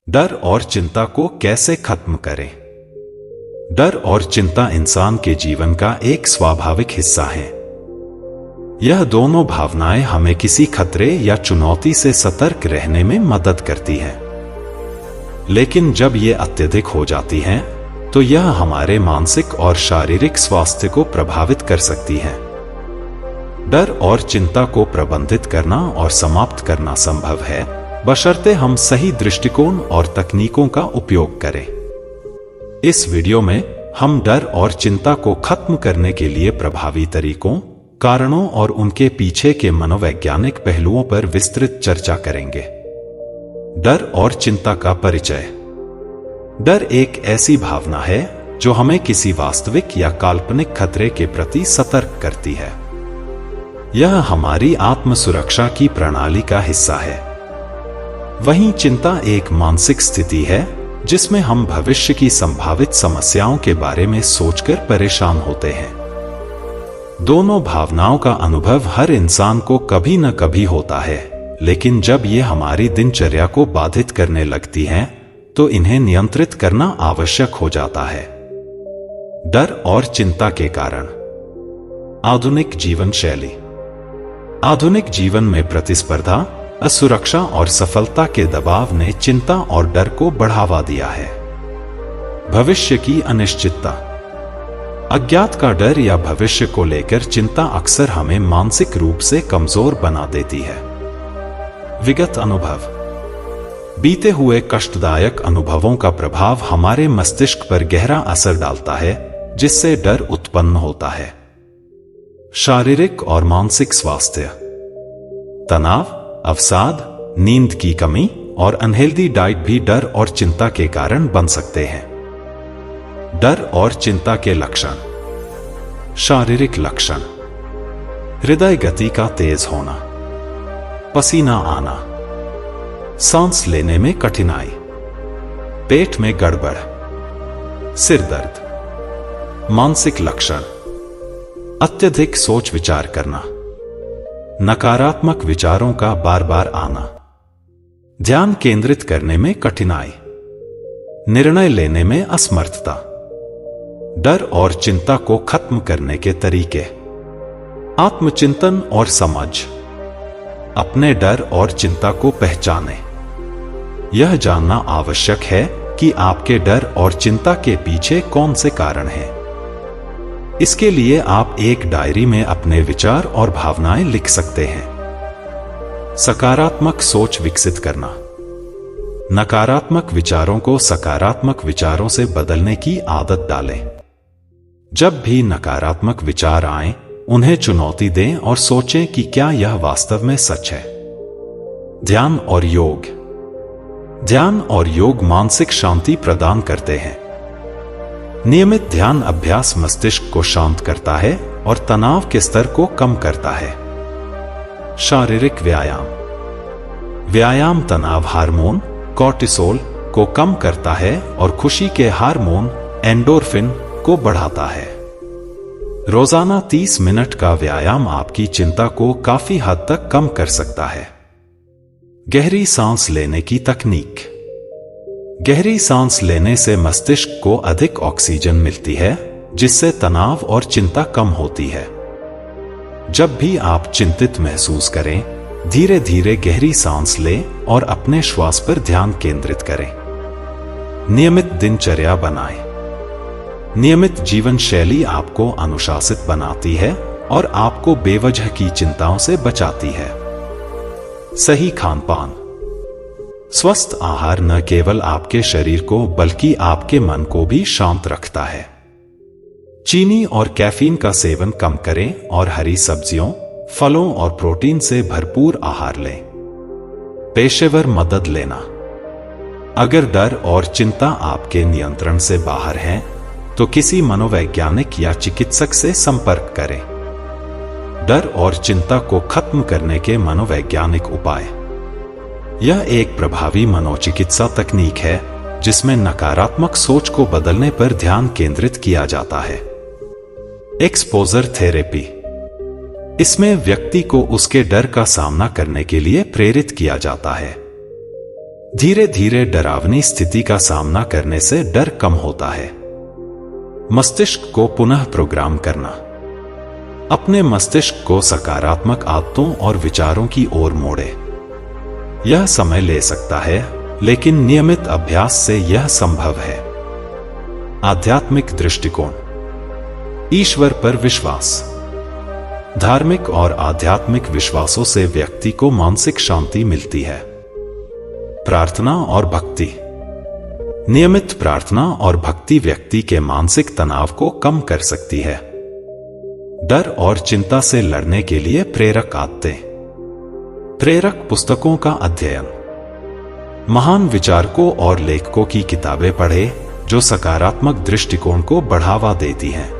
डर और चिंता को कैसे खत्म करें? डर और चिंता इंसान के जीवन का एक स्वाभाविक हिस्सा है। यह दोनों भावनाएं हमें किसी खतरे या चुनौती से सतर्क रहने में मदद करती हैं। लेकिन जब ये अत्यधिक हो जाती हैं, तो यह हमारे मानसिक और शारीरिक स्वास्थ्य को प्रभावित कर सकती है। डर और चिंता को प्रबंधित करना और समाप्त करना संभव है, बशर्ते हम सही दृष्टिकोण और तकनीकों का उपयोग करें। इस वीडियो में हम डर और चिंता को खत्म करने के लिए प्रभावी तरीकों, कारणों और उनके पीछे के मनोवैज्ञानिक पहलुओं पर विस्तृत चर्चा करेंगे। डर और चिंता का परिचय। डर एक ऐसी भावना है जो हमें किसी वास्तविक या काल्पनिक खतरे के प्रति सतर्क करती है। यह हमारी आत्म सुरक्षा की प्रणाली का हिस्सा है। वहीं चिंता एक मानसिक स्थिति है जिसमें हम भविष्य की संभावित समस्याओं के बारे में सोचकर परेशान होते हैं। दोनों भावनाओं का अनुभव हर इंसान को कभी न कभी होता है, लेकिन जब ये हमारी दिनचर्या को बाधित करने लगती हैं, तो इन्हें नियंत्रित करना आवश्यक हो जाता है। डर और चिंता के कारण। आधुनिक जीवन शैली। आधुनिक जीवन में प्रतिस्पर्धा, असुरक्षा और सफलता के दबाव ने चिंता और डर को बढ़ावा दिया है। भविष्य की अनिश्चितता। अज्ञात का डर या भविष्य को लेकर चिंता अक्सर हमें मानसिक रूप से कमजोर बना देती है। विगत अनुभव। बीते हुए कष्टदायक अनुभवों का प्रभाव हमारे मस्तिष्क पर गहरा असर डालता है, जिससे डर उत्पन्न होता है। शारीरिक और मानसिक स्वास्थ्य। तनाव, अवसाद, नींद की कमी और अनहेल्दी डाइट भी डर और चिंता के कारण बन सकते हैं। डर और चिंता के लक्षण। शारीरिक लक्षण। हृदय गति का तेज होना, पसीना आना, सांस लेने में कठिनाई, पेट में गड़बड़, सिर दर्द। मानसिक लक्षण। अत्यधिक सोच विचार करना, नकारात्मक विचारों का बार बार आना, ध्यान केंद्रित करने में कठिनाई, निर्णय लेने में असमर्थता। डर और चिंता को खत्म करने के तरीके। आत्मचिंतन और समझ। अपने डर और चिंता को पहचानें। यह जानना आवश्यक है कि आपके डर और चिंता के पीछे कौन से कारण हैं। इसके लिए आप एक डायरी में अपने विचार और भावनाएं लिख सकते हैं। सकारात्मक सोच विकसित करना। नकारात्मक विचारों को सकारात्मक विचारों से बदलने की आदत डालें। जब भी नकारात्मक विचार आएं, उन्हें चुनौती दें और सोचें कि क्या यह वास्तव में सच है। ध्यान और योग। ध्यान और योग मानसिक शांति प्रदान करते हैं। नियमित ध्यान अभ्यास मस्तिष्क को शांत करता है और तनाव के स्तर को कम करता है। शारीरिक व्यायाम। व्यायाम तनाव हार्मोन कॉर्टिसोल को कम करता है और खुशी के हार्मोन एंडोर्फिन को बढ़ाता है। रोजाना 30 मिनट का व्यायाम आपकी चिंता को काफी हद तक कम कर सकता है। गहरी सांस लेने की तकनीक। गहरी सांस लेने से मस्तिष्क को अधिक ऑक्सीजन मिलती है, जिससे तनाव और चिंता कम होती है। जब भी आप चिंतित महसूस करें, धीरे धीरे गहरी सांस लें और अपने श्वास पर ध्यान केंद्रित करें। नियमित दिनचर्या बनाएं। नियमित जीवन शैली आपको अनुशासित बनाती है और आपको बेवजह की चिंताओं से बचाती है। सही खानपान। स्वस्थ आहार न केवल आपके शरीर को बल्कि आपके मन को भी शांत रखता है। चीनी और कैफीन का सेवन कम करें और हरी सब्जियों, फलों और प्रोटीन से भरपूर आहार लें। पेशेवर मदद लेना। अगर डर और चिंता आपके नियंत्रण से बाहर हैं, तो किसी मनोवैज्ञानिक या चिकित्सक से संपर्क करें। डर और चिंता को खत्म करने के मनोवैज्ञानिक उपाय। यह एक प्रभावी मनोचिकित्सा तकनीक है जिसमें नकारात्मक सोच को बदलने पर ध्यान केंद्रित किया जाता है। Exposure therapy. इसमें व्यक्ति को उसके डर का सामना करने के लिए प्रेरित किया जाता है। धीरे धीरे डरावनी स्थिति का सामना करने से डर कम होता है। मस्तिष्क को पुनः प्रोग्राम करना। अपने मस्तिष्क को सकारात्मक आदतों और विचारों की ओर मोड़े। यह समय ले सकता है, लेकिन नियमित अभ्यास से यह संभव है। आध्यात्मिक दृष्टिकोण। ईश्वर पर विश्वास। धार्मिक और आध्यात्मिक विश्वासों से व्यक्ति को मानसिक शांति मिलती है। प्रार्थना और भक्ति। नियमित प्रार्थना और भक्ति व्यक्ति के मानसिक तनाव को कम कर सकती है। डर और चिंता से लड़ने के लिए प्रेरक आदतें। प्रेरक पुस्तकों का अध्ययन। महान विचारकों और लेखकों की किताबें पढ़ें जो सकारात्मक दृष्टिकोण को बढ़ावा देती हैं।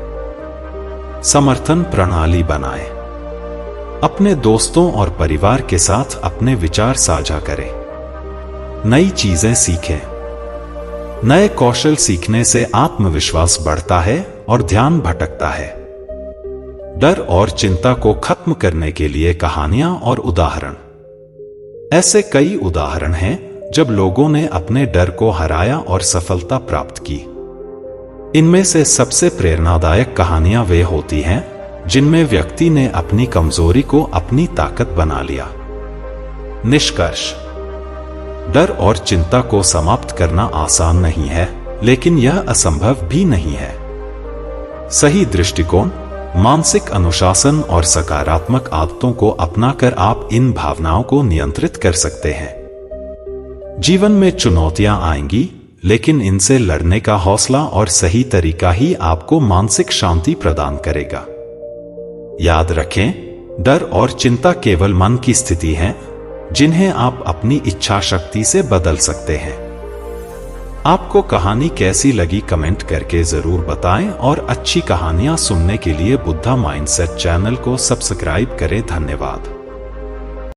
समर्थन प्रणाली बनाएं। अपने दोस्तों और परिवार के साथ अपने विचार साझा करें। नई चीजें सीखें। नए कौशल सीखने से आत्मविश्वास बढ़ता है और ध्यान भटकता है। डर और चिंता को खत्म करने के लिए कहानियां और उदाहरण। ऐसे कई उदाहरण हैं जब लोगों ने अपने डर को हराया और सफलता प्राप्त की। इनमें से सबसे प्रेरणादायक कहानियां वे होती हैं जिनमें व्यक्ति ने अपनी कमजोरी को अपनी ताकत बना लिया। निष्कर्ष। डर और चिंता को समाप्त करना आसान नहीं है, लेकिन यह असंभव भी नहीं है। सही दृष्टिकोण, मानसिक अनुशासन और सकारात्मक आदतों को अपनाकर आप इन भावनाओं को नियंत्रित कर सकते हैं। जीवन में चुनौतियां आएंगी, लेकिन इनसे लड़ने का हौसला और सही तरीका ही आपको मानसिक शांति प्रदान करेगा। याद रखें, डर और चिंता केवल मन की स्थिति हैं, जिन्हें आप अपनी इच्छा शक्ति से बदल सकते हैं। आपको कहानी कैसी लगी कमेंट करके जरूर बताएं और अच्छी कहानियां सुनने के लिए बुद्धा माइंडसेट चैनल को सब्सक्राइब करें। धन्यवाद।